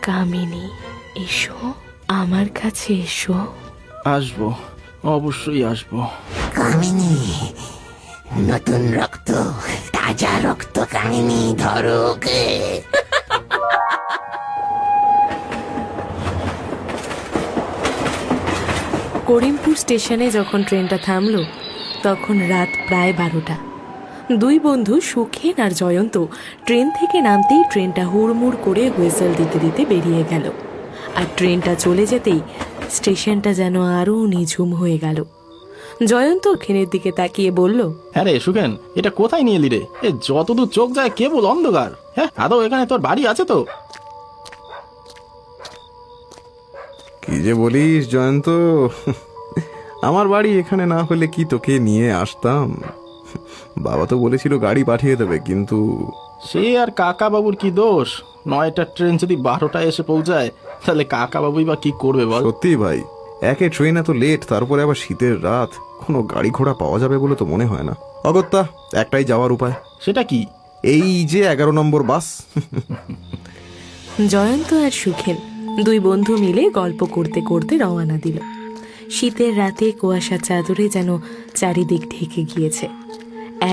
কামিনী, এসো, আমার কাছে এসো। আসবো, অবশ্যই আসবো। কামিনী, নতুন রক্ত, তাজা রক্ত। কামিনী, ধরো ওকে। করিমপুর স্টেশনে যখন ট্রেনটা থামলো তখন রাত প্রায় 12টা। দুই বন্ধু সুখেন আর জয়ন্ত ট্রেন থেকে নামতেই ট্রেনটা হুড়মুড় করে হুইসেল দিতে দিতে বেরিয়ে গেল। আর ট্রেনটা চলে যেতেই স্টেশনটা যেন আরও নিঝুম হয়ে গেল। জয়ন্ত সুখেনের দিকে তাকিয়ে বলল, হ্যাঁ রে সুখেন, এটা কোথায় নিয়ে এলি রে? এ যতদূর চোখ যায় কেবল অন্ধকার। হ্যাঁ, আদৌ এখানে তোর বাড়ি আছে তো? কি যে বলিস জয়ন্ত, আমার বাড়ি এখানে না হলে কি তোকে নিয়ে আসতাম? বাবা তো বলেছিল গাড়ি পাঠিয়ে দেবে, কিন্তু সে আর কাকা বাবুর কি দোষ? 9টার ট্রেন যদি 12টায় এসে পৌঁছায় তাহলে কাকা বাবুই বা কি করবে বল? সত্যি ভাই, একে ট্রেন এত লেট, তারপরে আবার শীতের রাত, কোনো গাড়ি ঘোড়া পাওয়া যাবে বলে তো মনে হয় না। অগত্যা একটাই যাওয়ার উপায়। সেটা কি? এই যে 11 নম্বর বাস। জয়ন্ত আর সুখেন দুই বন্ধু মিলে গল্প করতে করতে রওনা দিল। শীতের রাতে কুয়াশা চাদরে যেন চারিদিক ঢেকে গিয়েছে।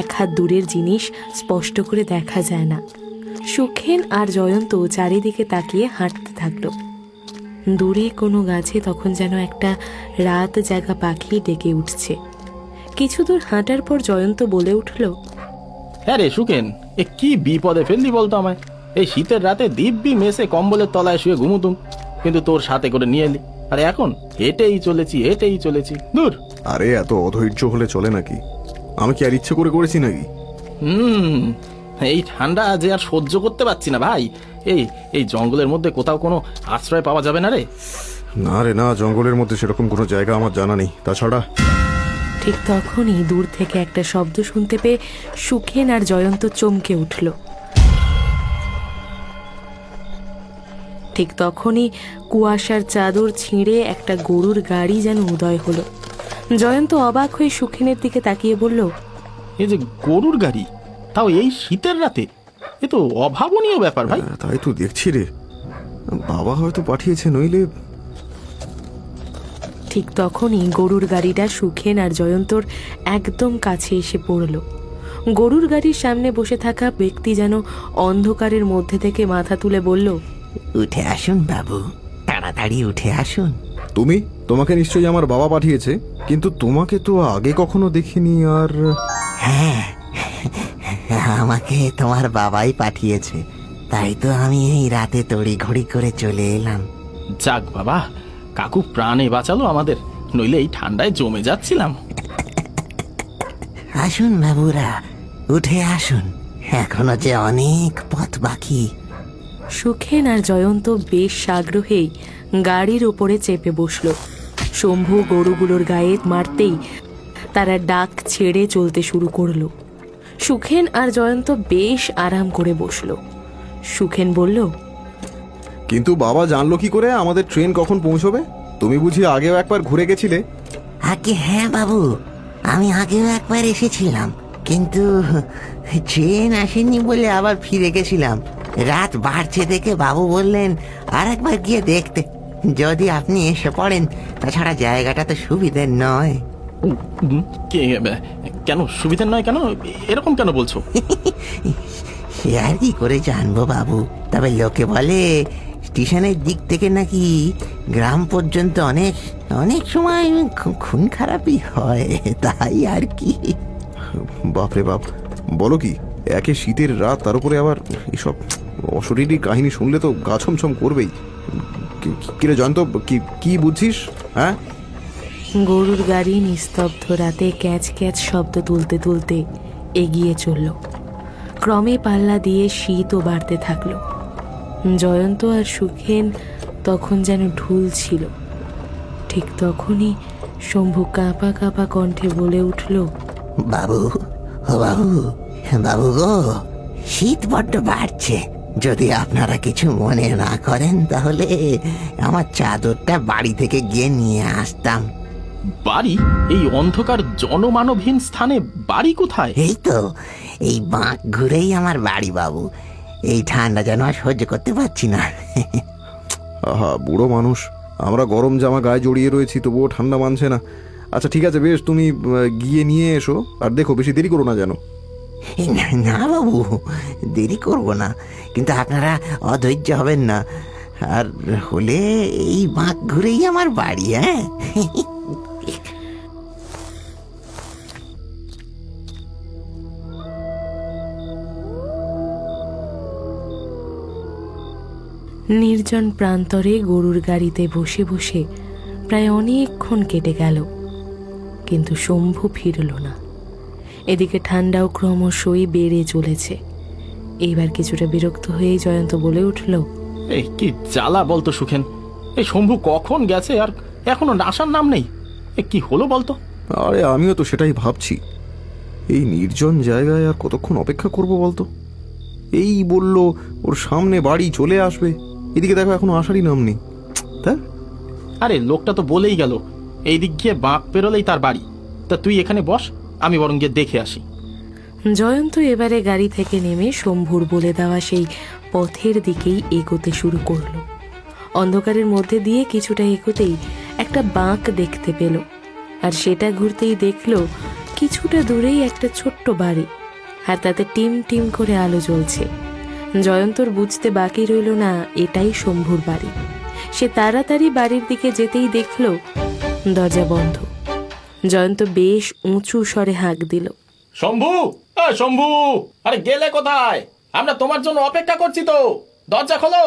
এক হাত দূরের জিনিস স্পষ্ট করে দেখা যায় না। সুখেন আর জয়ন্ত চারিদিকে তাকিয়ে হাঁটতে থাকলো। দূরে কোনো গাছে তখন যেন একটা রাত জাগা পাখি ডেকে উঠছে। কিছু দূর হাঁটার পর জয়ন্ত বলে উঠল, হ্যাঁ রে সুখেন, এ কি বিপদে ফেললি বলতো আমায়? এই শীতের রাতে দিব্যি মেসে কম্বলের তলায় শুয়ে ঘুমুতুম, কিন্তু তোর সাথে করে নিয়ে এলি। আর এখন হেঁটেই চলেছি দূর। আরে এত অধৈর্য হলে চলে নাকি? আমি কি আর ইচ্ছে করে করেছি নাকি? এই ঠান্ডা যে আর সহ্য করতে পারছি না ভাই। এই জঙ্গলের মধ্যে কোথাও কোনো আশ্রয় পাওয়া যাবে না রে? না রে না, জঙ্গলের মধ্যে সেরকম কোনো জায়গা আমার জানা নেই। তাছাড়া ঠিক তখনই দূর থেকে একটা শব্দ শুনতে পেয়ে সুখেন আর জয়ন্ত চমকে উঠল। ঠিক তখনই কুয়াশার চাদর ছিঁড়ে একটা গরুর গাড়ি যেন উদয় হলো। জয়ন্ত অবাক হয়ে সুখেনের দিকে তাকিয়ে বলল, এই যে গরুর গাড়ি, তাও এই শীতের রাতে, এ তো অভাবনীয় ব্যাপার ভাই। তাই তো দেখছি রে, বাবা হয়তো পাঠিয়েছে, নইলে। ঠিক তখনই গরুর গাড়িটা সুখেন আর জয়ন্তর একদম কাছে এসে পড়ল। গরুর গাড়ির সামনে বসে থাকা ব্যক্তি যেন অন্ধকারের মধ্যে থেকে মাথা তুলে বলল, উঠে আসুন বাবু, তাড়াতাড়ি উঠে আসুন। তুমি? তোমাকে নিশ্চয়ই আমার বাবা পাঠিয়েছে, কিন্তু তোমাকে তো আগে কখনো দেখিনি। আর হ্যাঁ, আমাকে তোমার বাবাই পাঠিয়েছে, তাই তো আমি এই রাতে তড়িঘড়ি করে চলে এলাম। যাক বাবা, কাকু প্রাণে বাঁচালো আমাদের, নইলে এই ঠান্ডায় জমে যাচ্ছিলাম। আসুন বাবুরা, উঠে আসুন, এখনো যে অনেক পথ বাকি। সুখেন আর জয়ন্ত বেশ আগ্রহেই গাড়ির ওপরে চেপে বসল। শম্ভু গরুগুলোর গায়ে মারতেই তারা ডাক ছেড়ে চলতে শুরু করলো। সুখেন আর জয়ন্ত বেশ আরাম করে বসল। সুখেন বলল, কিন্তু বাবা জানলো কি করে আমাদের ট্রেন কখন পৌঁছবে? তুমি বুঝি আগেও একবার ঘুরে গেছিলে? আগে হ্যাঁ বাবু, আমি আগেও একবার এসেছিলাম, কিন্তু ট্রেন আসেনি বলে আবার ফিরে গেছিলাম। রাত বাড়ছে দেখে বাবু বললেন আর একবার গিয়ে দেখতে, যদি আপনি এসে পড়েন। তাছাড়া জায়গাটা তো সুবিধের নয়। কেন সুবিধা নয়? কেন এরকম কেন বলছো? সে আর কি করে জানবো বাবু, তবে লোকে বলে স্টেশনের দিক থেকে নাকি গ্রাম পর্যন্ত অনেক অনেক সময় খুন খারাপই হয়, তাই আর কি। বাপরে বাপ, বলো কি? একে শীতের রাত, তার উপরে আবার এসব অশরীরী কাহিনী শুনলে তো গা ছমছম করবেই। কিরে জয়ন্ত, কি বুঝছিস? হ্যাঁ, গরুর গাড়ি নিস্তব্ধ রাতে ক্যাচ ক্যাচ শব্দ তুলতে তুলতে এগিয়ে চলল। ক্রমে পাল্লা দিয়ে শীতও বাড়তে থাকলো। জয়ন্ত আর সুখেন তখন যেন ঢুল ছিল। ঠিক তখনই শম্ভু কাঁপা কাঁপা কণ্ঠে বলে উঠল, বাবু, ও বাবু, বাবু গো, শীত বড্ড বাড়ছে। যদি আপনারা কিছু মনে না করেন তাহলে আমার চাদরটা বাড়ি থেকে গিয়ে নিয়ে আসতাম। বাড়ি? এই অন্ধকার জনমানবহীন স্থানে বাড়ি কোথায়? এই তো এই বাঁক ঘুরেই আমার বাড়ি বাবু। এই ঠান্ডা যেন আর সহ্য করতে পারছি না। আহা, বুড়ো মানুষ, আমরা গরম জামা গায়ে জড়িয়ে রয়েছি, তবুও ঠান্ডা মানছে না। আচ্ছা ঠিক আছে, বেশ, তুমি গিয়ে নিয়ে এসো, আর দেখো বেশি দেরি করো না যেন। না না বাবু, দেরি করব না, কিন্তু আপনারা অধৈর্য হবেন না। আর হলে এই বাঁক ঘুরেই আমার বাড়ি। হ্যাঁ, নির্জন প্রান্তরে গরুর গাড়িতে বসে বসে প্রায় অনেকক্ষণ কেটে গেল, কিন্তু শম্ভু ফিরল না। এদিকে ঠান্ডাও ক্রমশই বেড়ে চলেছে। এইবার কিছুটা বিরক্ত হয়েই জয়ন্ত বলে উঠল, এই কি জ্বালা বলতো সুখেন, এই শম্ভু কখন গেছে আর এখনো আসার নাম নেই। এ কি হলো বলতো? আরে আমিও তো সেটাই ভাবছি, এই নির্জন জায়গায় আর কতক্ষণ অপেক্ষা করব বলতো? এই বলল ওর সামনে বাড়ি চলে আসবে, এদিকে দেখো এখনো আসারই নাম নেই। তা আরে লোকটা তো বলেই গেল এই দিক গিয়ে বাঁক পেরোলেই তার বাড়ি। তা তুই এখানে বস, আমি বরং গিয়ে দেখে আসি। জয়ন্ত এবারে গাড়ি থেকে নেমে শম্ভুর বলে দেওয়া সেই পথের দিকেই এগোতে শুরু করলো। অন্ধকারের মধ্যে দিয়ে কিছুটা এগোতেই একটা বাঁক দেখতে পেল, আর সেটা ঘুরতেই দেখলো কিছুটা দূরেই একটা ছোট্ট বাড়ি, আর তাতে টিম টিম করে আলো জ্বলছে। জয়ন্তর বুঝতে বাকি রইল না এটাই শম্ভুর বাড়ি। সে তাড়াতাড়ি বাড়ির দিকে যেতেই দেখল দরজা বন্ধ। জয়ন্ত বেশ উঁচু স্বরে হাঁক দিল, শম্ভু, শম্ভু, আরে গেলে কোথায়? আমরা তোমার জন্য অপেক্ষা করছি তো, দরজা খোলো।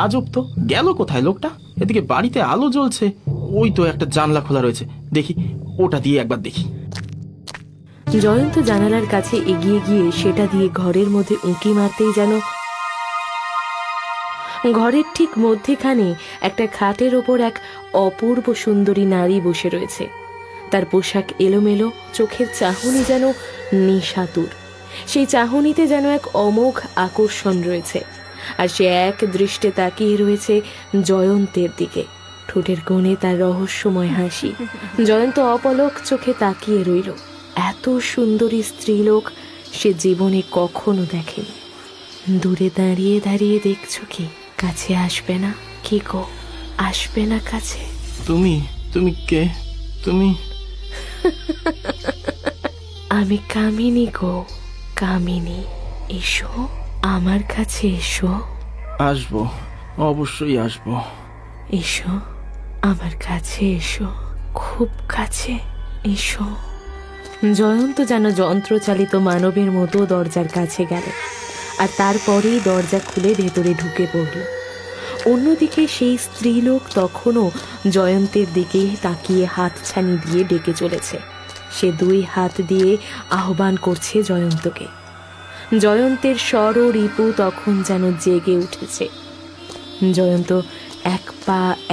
আজব তো, গেল কোথায় লোকটা? এদিকে বাড়িতে আলো জ্বলছে, ওই তো একটা জানলা খোলা রয়েছে, দেখি ওটা দিয়ে একবার দেখি। জয়ন্ত জানালার কাছে এগিয়ে গিয়ে সেটা দিয়ে ঘরের মধ্যে উঁকি মারতেই যেন ঘরের ঠিক মধ্যেখানে একটা খাটের ওপর এক অপূর্ব সুন্দরী নারী বসে রয়েছে। তার পোশাক এলোমেলো, চোখের চাহনি যেন নিশাতুর। সেই চাহনিতে যেন এক অমোঘ আকর্ষণ রয়েছে, আর সে এক দৃষ্টে তাকিয়ে রয়েছে জয়ন্তের দিকে। ঠোঁটের কোণে তার রহস্যময় হাসি। জয়ন্ত অপলক চোখে তাকিয়ে রইল। এত সুন্দরী স্ত্রীলোক সে জীবনে কখনো দেখেনি। দূরে দাঁড়িয়ে দাঁড়িয়ে দেখছো কি? কাছে আসবে না? কি গো, আসবে না কাছে? তুমি তুমি কে? তুমি? আমি কামিনী গো, কামিনী। এসো আমার কাছে, এসো। আসবো, অবশ্যই আসবো। এসো আমার কাছে, এসো, খুব কাছে এসো। জয়ন্ত যেন যন্ত্রচালিত মানবের মতো দরজার কাছে গেল, আর তারপরেই দরজা খুলে ভেতরে ঢুকে পড়ল। অন্যদিকে সেই স্ত্রীলোক তখনও জয়ন্তের দিকে তাকিয়ে হাতছানি দিয়ে ডেকে চলেছে। সে দুই হাত দিয়ে আহ্বান করছে জয়ন্তকে। জয়ন্তের স্বর ও রিপু তখন যেন জেগে উঠেছে। জয়ন্ত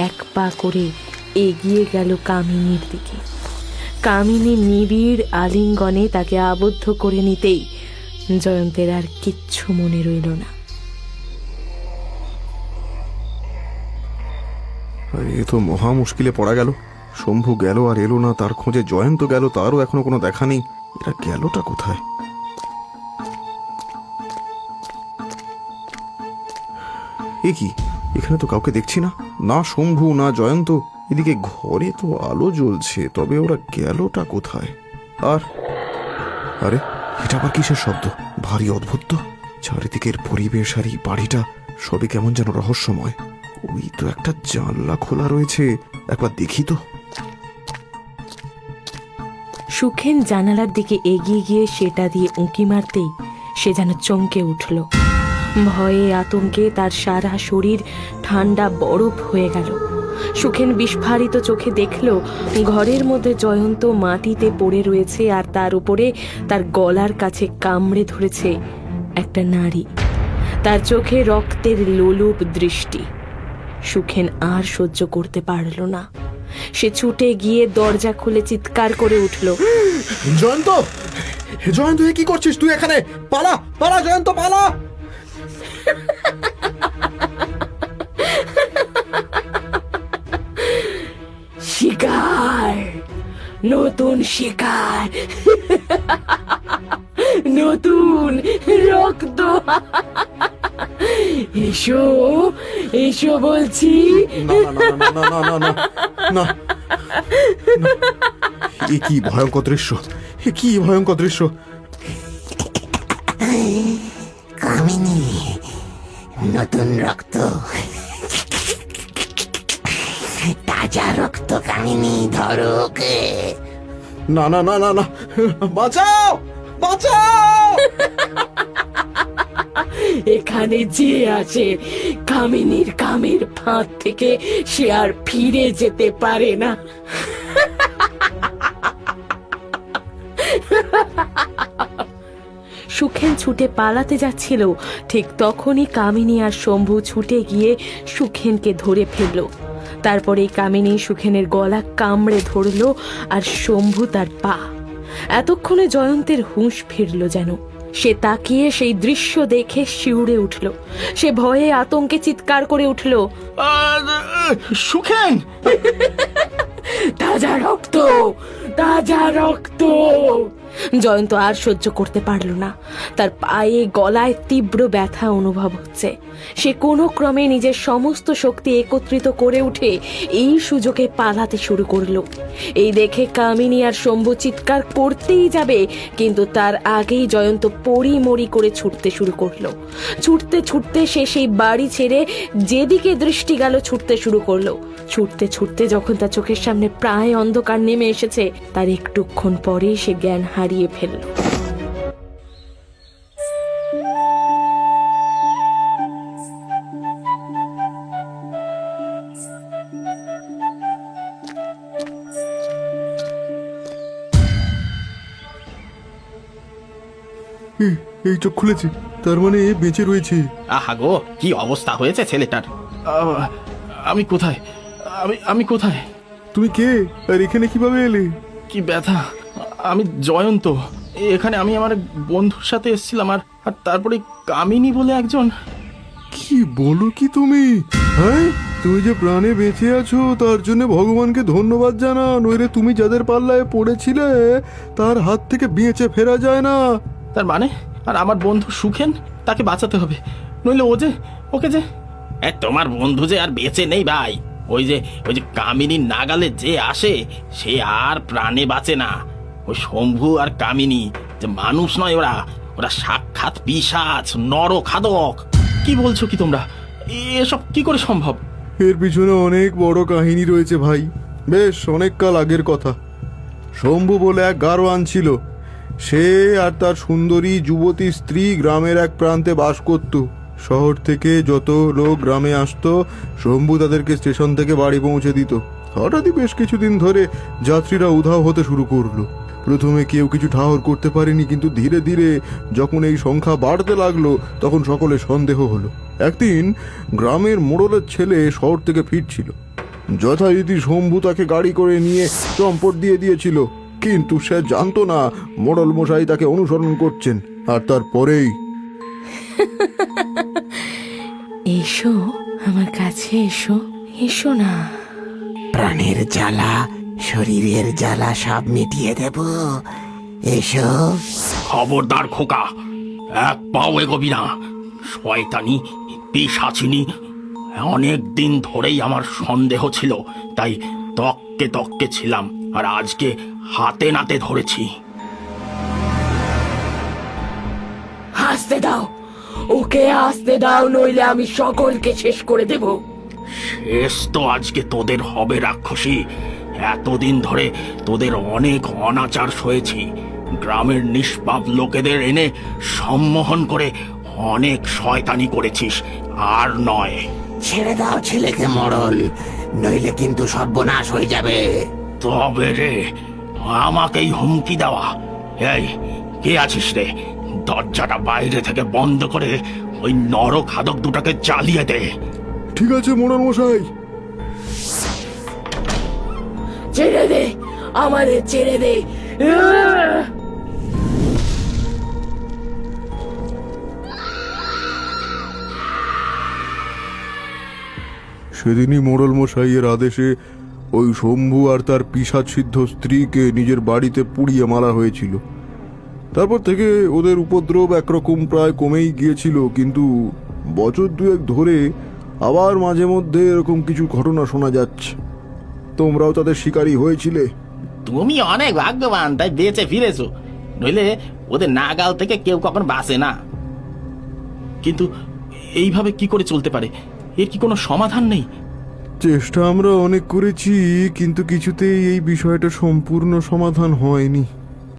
এক পা করে এগিয়ে গেল কামিনীর দিকে। কামিনী নিবিড় আলিঙ্গনে তাকে আবদ্ধ করে নিতেই জয়ন্তের আর কিচ্ছু মনে রইল না। এ তো মহা মুশকিলে পড়া গেল। শম্ভু গেল আর এলো না, তার খোঁজে জয়ন্ত গেল, তারও এখনো কোনো দেখা নেই। এটা গেলটা কোথায়? এ কি, এখানে তো কাউকে দেখছি না, না শম্ভু না জয়ন্ত। এদিকে ঘরে তো আলো জ্বলছে, তবে ওরা গেলটা কোথায়? আর আরে, এটা আবার কিসের শব্দ? ভারী অদ্ভুত তো। চারিদিকের পরিবেশ আর এই বাড়িটা সবই কেমন যেন রহস্যময়। ওই তো একটা জানলা খোলা রয়েছে, একবার দেখি তো। সুখেন জানালার দিকে এগিয়ে গিয়ে সেটা দিয়ে উঁকি মারতেই সে যেন চমকে উঠল। ভয়ে আতঙ্কে তার সারা শরীর ঠান্ডা বরফ হয়ে গেল। সুখেন বিস্ফারিত চোখে দেখল ঘরের মধ্যে জয়ন্ত মাটিতে পড়ে রয়েছে, আর তার উপরে তার গলার কাছে কামড়ে ধরেছে একটা নারী। তার চোখে রক্তের লোলুপ দৃষ্টি। সুখেন আর সহ্য করতে পারল না। সে ছুটে গিয়ে দরজা খুলে চিৎকার করে উঠল, জয়ন্ত, জয়ন্ত, কি করছিস তুই এখানে? পালা পালা জয়ন্ত, পালা! শিকার, নতুন শিকার, নতুন রক্ত। এসো এসো বলছি। না না না না না না না না না। এ কি ভয়ঙ্কর দৃশ্য, এ কি ভয়ঙ্কর দৃশ্য। কামিনী, নতুন রক্ত, তাজা রক্ত। কামিনী, ধরো ওকে। না না না না না, বাঁচাও বাঁচাও। এখানে যে আসে কামিনীর কামের ফাঁদ থেকে সে আর ফিরে যেতে পারে না। সুখেন ছুটে পালাতে যাচ্ছিল, ঠিক তখনই কামিনী আর শম্ভু ছুটে গিয়ে সুখেনকে ধরে ফেলল। তারপরেই কামিনী সুখেনের গলা কামড়ে ধরল আর শম্ভু তার পা। এতক্ষণে জয়ন্তের হুঁশ ফিরল যেন। সে তাকিয়ে সেই দৃশ্য দেখে শিউরে উঠল। সে ভয়ে আতঙ্কে চিৎকার করে উঠল, সুখেন! তাজা রক্ত, তাজা রক্ত। জয়ন্ত আর সহ্য করতে পারল না। তার পায়ে গলায় তীব্র ব্যথা অনুভব হচ্ছে। সে কোনো ক্রমে নিজের সমস্ত শক্তি একত্রিত করে উঠে এই সুযোগে পালাতে শুরু করলো। এই দেখে কামিনী আর শম্ভু চিৎকার করতেই যাবে, কিন্তু তার আগেই জয়ন্ত পড়ি করে ছুটতে শুরু করলো। ছুটতে ছুটতে সে সেই বাড়ি ছেড়ে যেদিকে দৃষ্টি গেল ছুটতে শুরু করলো। ছুটতে ছুটতে যখন তার চোখের সামনে প্রায় অন্ধকার নেমে এসেছে, তার একটুক্ষণ পরেই সে জ্ঞান হারিয়ে ফেলল। এই চোখ খুলেছে, তার মানে এ বেঁচে রয়েছে। আহা গো, কি অবস্থা হয়েছে ছেলেটার। আমি কোথায়, আমি কোথায়? তুমি কে আর এখানে কিভাবে এলে? কি ব্যথা! আমি জয়ন্ত। এখানে আমি আমার এক বন্ধুর সাথে এসেছিলাম, আর তারপরে কামিনী বলে একজন। কি বলো কি তুমি? হ্যাঁ, তুমি যে প্রাণে বেঁচে আছো তার জন্য ভগবানকে ধন্যবাদ জানা, নইলে তুমি যাদের পাল্লায় পড়েছিলে তার হাত থেকে বেঁচে ফেরা যায় না। তার মানে? আর আমার বন্ধু সুখেন, তাকে বাঁচাতে হবে, নইলে ওকে যে। তোমার বন্ধু যে আর বেঁচে নেই ভাই। ওই যে কামিনীর নাগালে যে আসে সে আর প্রাণে বাঁচে না। ওই শম্ভু আর কামিনী যে মানুষ নয়, ওরা সাক্ষাৎ পিশাচ, নরখাদক। কি বলছো কি তোমরা? এসব কি করে সম্ভব? এর পিছনে অনেক বড় কাহিনী রয়েছে ভাই, বেশ অনেক কাল আগের কথা। শম্ভু বলে এক গারোয়ান ছিল। সে আর তার সুন্দরী যুবতী স্ত্রী গ্রামের এক প্রান্তে বাস করত। শহর থেকে যত লোক গ্রামে আসতো, শম্ভু তাদেরকে স্টেশন থেকে বাড়ি পৌঁছে দিত। হঠাৎই বেশ কিছুদিন ধরে যাত্রীরা উধাও হতে শুরু করলো। প্রথমে কেউ কিছু ঠাহর করতে পারেনি, কিন্তু ধীরে ধীরে যখন এই সংখ্যা বাড়তে লাগলো তখন সকলে সন্দেহ হলো। একদিন গ্রামের মোড়লের ছেলে শহর থেকে ফিরছিল। যথারীতি শম্ভু তাকে গাড়ি করে নিয়ে চম্পট দিয়ে দিয়েছিল, কিন্তু সে জানতো না মোড়ল মশাই তাকে অনুসরণ করছেন। আর তারপরেই এসো আমার কাছে, এসো এসো না। প্রাণের জ্বালা, শরীরের জ্বালা সব মিটিয়ে দেব। এসো। খবরদার খোকা, এক পাও এগোবি না। শয়তানি, পিশাচিনী। অনেক দিন ধরেই আমার সন্দেহ ছিল, তাই তককে ছিলাম, আর আজকে হাতে নাতে ধরেছি। আসতে দাও, ওকে আসতে দাও, নইলে আমি সকলকে শেষ করে দেব। শেষ তো আজকে তোদের হবে রাক্ষসী। এতদিন ধরে তোদের অনেক অনাচার সয়েছি। গ্রামের নিষ্পাপ লোকেদের এনে সম্মোহন করে অনেক শয়তানি করেছিস, আর নয়। ছেড়ে দাও ছেলেকে মোড়ল, নইলে কিন্তু সর্বনাশ হয়ে যাবে। তবে রে, আমাকেই হুমকি দেওয়া? এই, কে আছিস রে? দরজাটা বাইরে থেকে বন্ধ করে ওই নরখাদক দুটাকে জ্বালিয়ে দে। ঠিক আছে মোড়ল মশাই। ছেড়ে দে, আমাদের ছেড়ে দে। সেদিনই মোড়ল মশাইয়ের আদেশে ওই শম্ভু আর তার পিশাচ সিদ্ধ স্ত্রীকে নিজের বাড়িতে পুড়িয়ে মারা হয়েছিল। তারপর থেকে ওদের উপদ্রব একরকম প্রায় কমেই গিয়েছিল, কিন্তু বছর দুয়েক ধরে আবার মাঝে মধ্যে এরকম কিছু ঘটনা শোনা যাচ্ছে। তোমরাও তাদের শিকারী হয়েছিলে। তুমি অনেক ভাগ্যবান, তাই বেঁচে ফিরেছো, নইলে ওদের নাগাল থেকে কেউ কখন বাঁচে না। কিন্তু এইভাবে কি করে চলতে পারে? এর কি কোনো সমাধান নেই? চেষ্টা আমরা অনেক করেছি, কিন্তু কিছুতেই এই বিষয়টা সম্পূর্ণ সমাধান হয়নি।